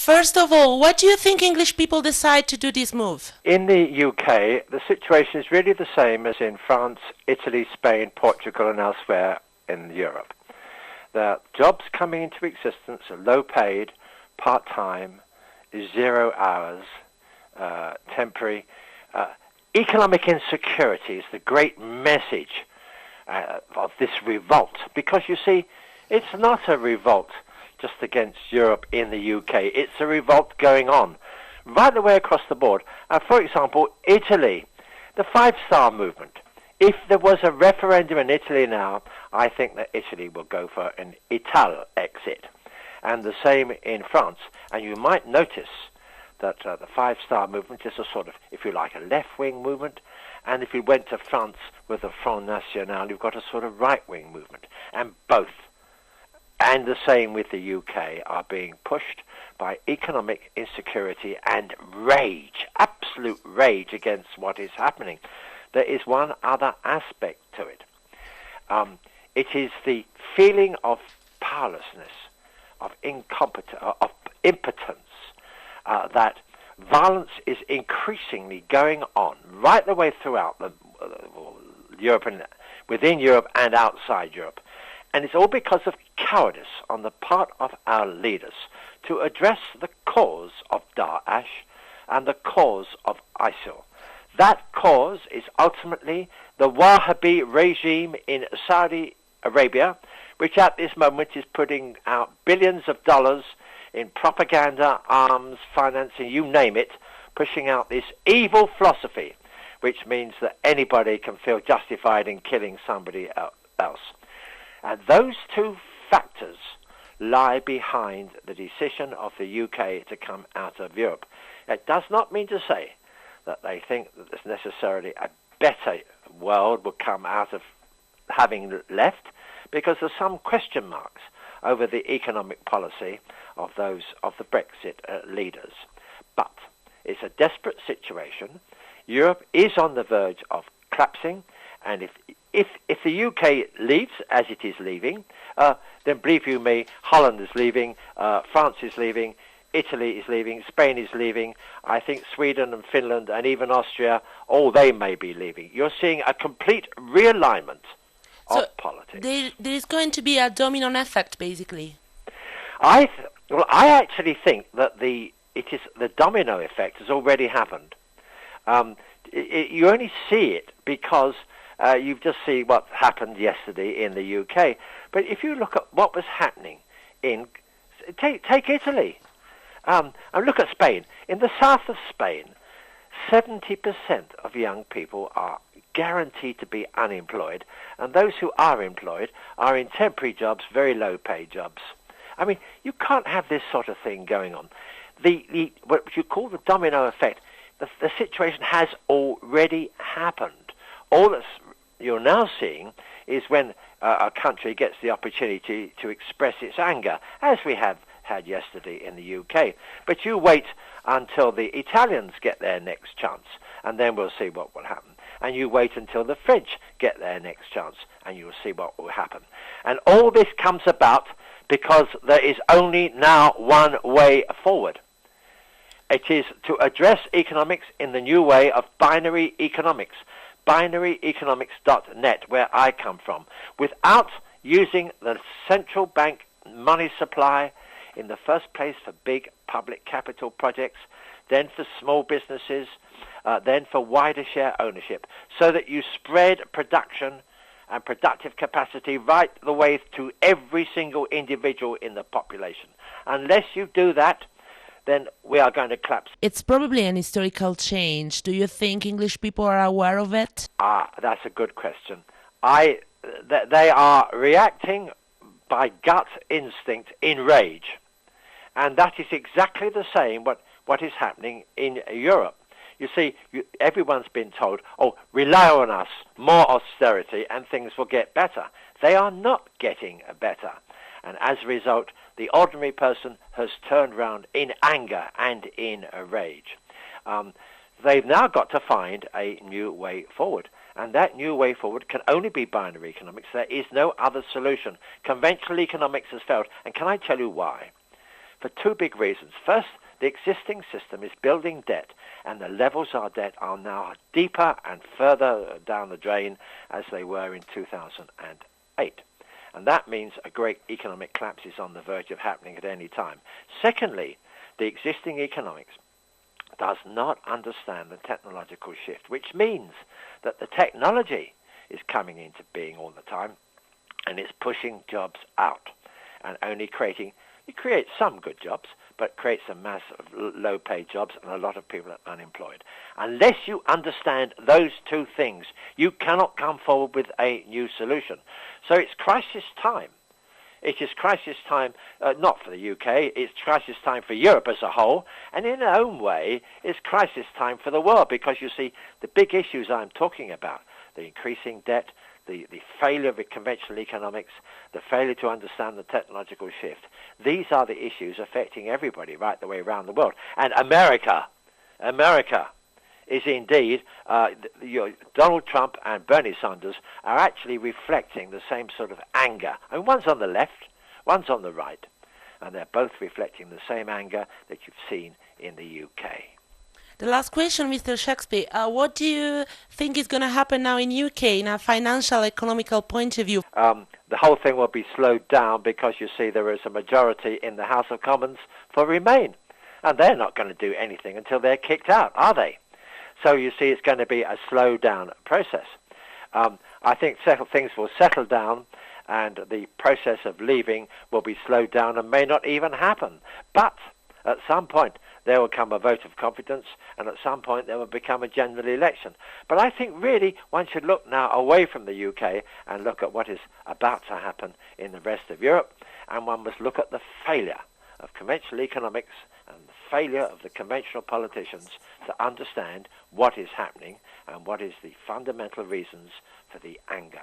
First of all, what do you think English people decide to do this move? In the UK, the situation is really the same as in France, Italy, Spain, Portugal, and elsewhere in Europe. The jobs coming into existence are low-paid, part-time, 0 hours, temporary. Economic insecurity is the great message of this revolt, because you see, it's not a revolt just against Europe in the UK. It's a revolt going on right the way across the board. For example, Italy, the five-star movement. If there was a referendum in Italy now, I think that Italy will go for an exit. And the same in France. And you might notice that the five-star movement is a sort of, if you like, a left-wing movement. And if you went to France with the Front National, you've got a sort of right-wing movement. And both, and the same with the UK, are being pushed by economic insecurity and rage, absolute rage against what is happening. There is one other aspect to it. It is the feeling of powerlessness, of impotence, that violence is increasingly going on right the way throughout Europe and within Europe and outside Europe. And it's all because of cowardice on the part of our leaders to address the cause of Daesh and the cause of ISIL. That cause is ultimately the Wahhabi regime in Saudi Arabia, which at this moment is putting out billions of dollars in propaganda, arms, financing, you name it, pushing out this evil philosophy, which means that anybody can feel justified in killing somebody else. And those two factors lie behind the decision of the UK to come out of Europe. It does not mean to say that they think that there's necessarily a better world will come out of having left, because there's some question marks over the economic policy of the Brexit leaders. But it's a desperate situation. Europe is on the verge of collapsing, and if the UK leaves, as it is leaving, then believe you me, Holland is leaving, France is leaving, Italy is leaving, Spain is leaving, I think Sweden and Finland and even Austria, all they may be leaving. You're seeing a complete realignment of politics. There is going to be a domino effect, basically. I actually think that the domino effect has already happened. You only see it because you just see what happened yesterday in the UK. But if you look at what was happening take Italy, and look at Spain. In the south of Spain, 70% of young people are guaranteed to be unemployed, and those who are employed are in temporary jobs, very low-paid jobs. I mean, you can't have this sort of thing going on. What you call the domino effect, the situation has already happened. All that you're now seeing is when a country gets the opportunity to express its anger, as we have had yesterday in the UK. But you wait until the Italians get their next chance, and then we'll see what will happen. And you wait until the French get their next chance, and you'll see what will happen. And all this comes about because there is only now one way forward. It is to address economics in the new way of binary economics, binaryeconomics.net, where I come from, without using the central bank money supply in the first place for big public capital projects, then for small businesses, then for wider share ownership, so that you spread production and productive capacity right the way to every single individual in the population. Unless you do that, then we are going to collapse. It's probably an historical change. Do you think English people are aware of it? That's a good question. They are reacting by gut instinct in rage. And that is exactly the same what is happening in Europe. You see, everyone's been told, rely on us, more austerity, and things will get better. They are not getting better. And as a result, the ordinary person has turned around in anger and in a rage. They've now got to find a new way forward. And that new way forward can only be binary economics. There is no other solution. Conventional economics has failed. And can I tell you why? for two big reasons. First, the existing system is building debt, and the levels of debt are now deeper and further down the drain as they were in 2008. And that means a great economic collapse is on the verge of happening at any time. Secondly, the existing economics does not understand the technological shift, which means that the technology is coming into being all the time, and it's pushing jobs out and only it creates some good jobs, but creates a mass of low-paid jobs and a lot of people are unemployed. Unless you understand those two things, you cannot come forward with a new solution. So it's crisis time. It is crisis time, not for the UK, it's crisis time for Europe as a whole, and in its own way, it's crisis time for the world, because you see, the big issues I'm talking about, the increasing debt, the failure of conventional economics, the failure to understand the technological shift. These are the issues affecting everybody right the way around the world. And America is indeed, Donald Trump and Bernie Sanders are actually reflecting the same sort of anger. And one's on the left, one's on the right, and they're both reflecting the same anger that you've seen in the UK. The last question, Mr. Shakespeare. What do you think is going to happen now in UK in a financial, economical point of view? The whole thing will be slowed down because you see there is a majority in the House of Commons for Remain. And they're not going to do anything until they're kicked out, are they? So you see it's going to be a slowed down process. I think things will settle down and the process of leaving will be slowed down and may not even happen. But at some point, there will come a vote of confidence, and at some point there will become a general election. But I think really one should look now away from the UK and look at what is about to happen in the rest of Europe, and one must look at the failure of conventional economics and the failure of the conventional politicians to understand what is happening and what is the fundamental reasons for the anger.